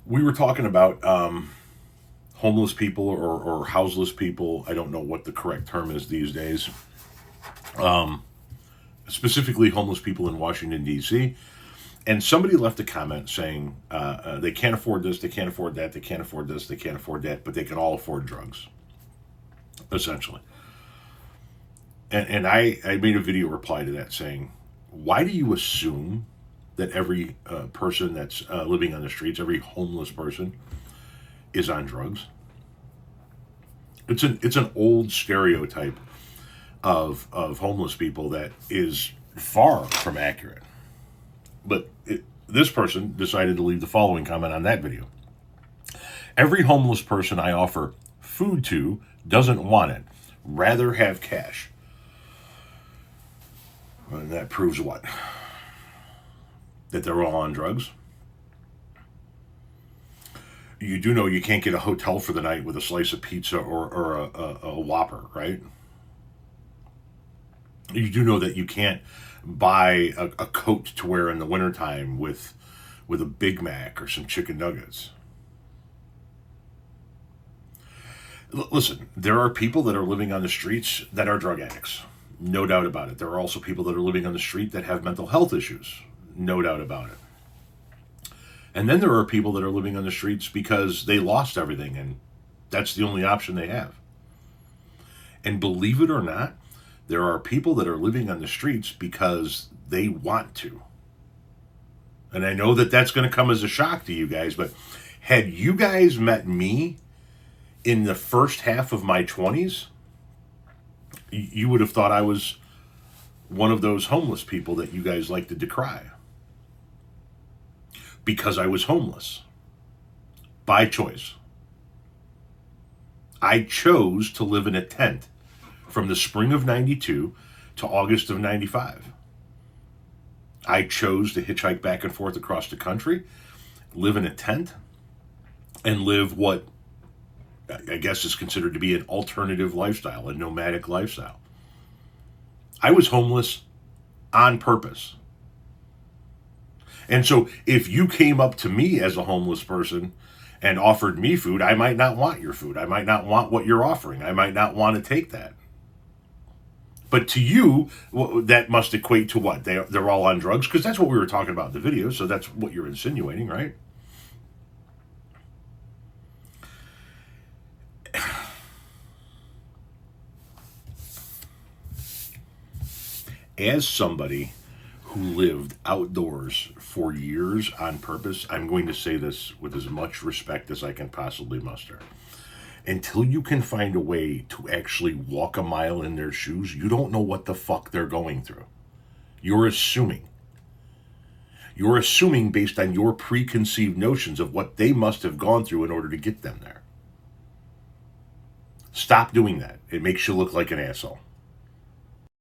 We were talking about homeless people or houseless people. I don't know what the correct term is these days. Specifically, homeless people in Washington, D.C. And somebody left a comment saying they can't afford this, they can't afford that, they can't afford this, they can't afford that, but they can all afford drugs, essentially. And I made a video reply to that saying, why do you assume that every person that's living on the streets, every homeless person, is on drugs? It's an old stereotype of homeless people that is far from accurate. But this person decided to leave the following comment on that video. Every homeless person I offer food to doesn't want it, rather have cash. And that proves what? That they're all on drugs? You do know you can't get a hotel for the night with a slice of pizza or a Whopper, right? You do know that you can't buy a coat to wear in the wintertime with a Big Mac or some chicken nuggets. Listen, there are people that are living on the streets that are drug addicts. No doubt about it. There are also people that are living on the street that have mental health issues. No doubt about it. And then there are people that are living on the streets because they lost everything and that's the only option they have. And believe it or not, there are people that are living on the streets because they want to. And I know that that's going to come as a shock to you guys, but had you guys met me in the first half of my 20s, you would have thought I was one of those homeless people that you guys like to decry. Because I was homeless. By choice. I chose to live in a tent from the spring of 92 to August of 95. I chose to hitchhike back and forth across the country, live in a tent, and live what I guess is considered to be an alternative lifestyle, a nomadic lifestyle. I was homeless on purpose. And so if you came up to me as a homeless person and offered me food, I might not want your food. I might not want what you're offering. I might not want to take that. But to you, that must equate to what? They're all on drugs? Because that's what we were talking about in the video, so that's what you're insinuating, right? As somebody who lived outdoors for years on purpose, I'm going to say this with as much respect as I can possibly muster. Until you can find a way to actually walk a mile in their shoes, you don't know what the fuck they're going through. You're assuming. You're assuming based on your preconceived notions of what they must have gone through in order to get them there. Stop doing that. It makes you look like an asshole.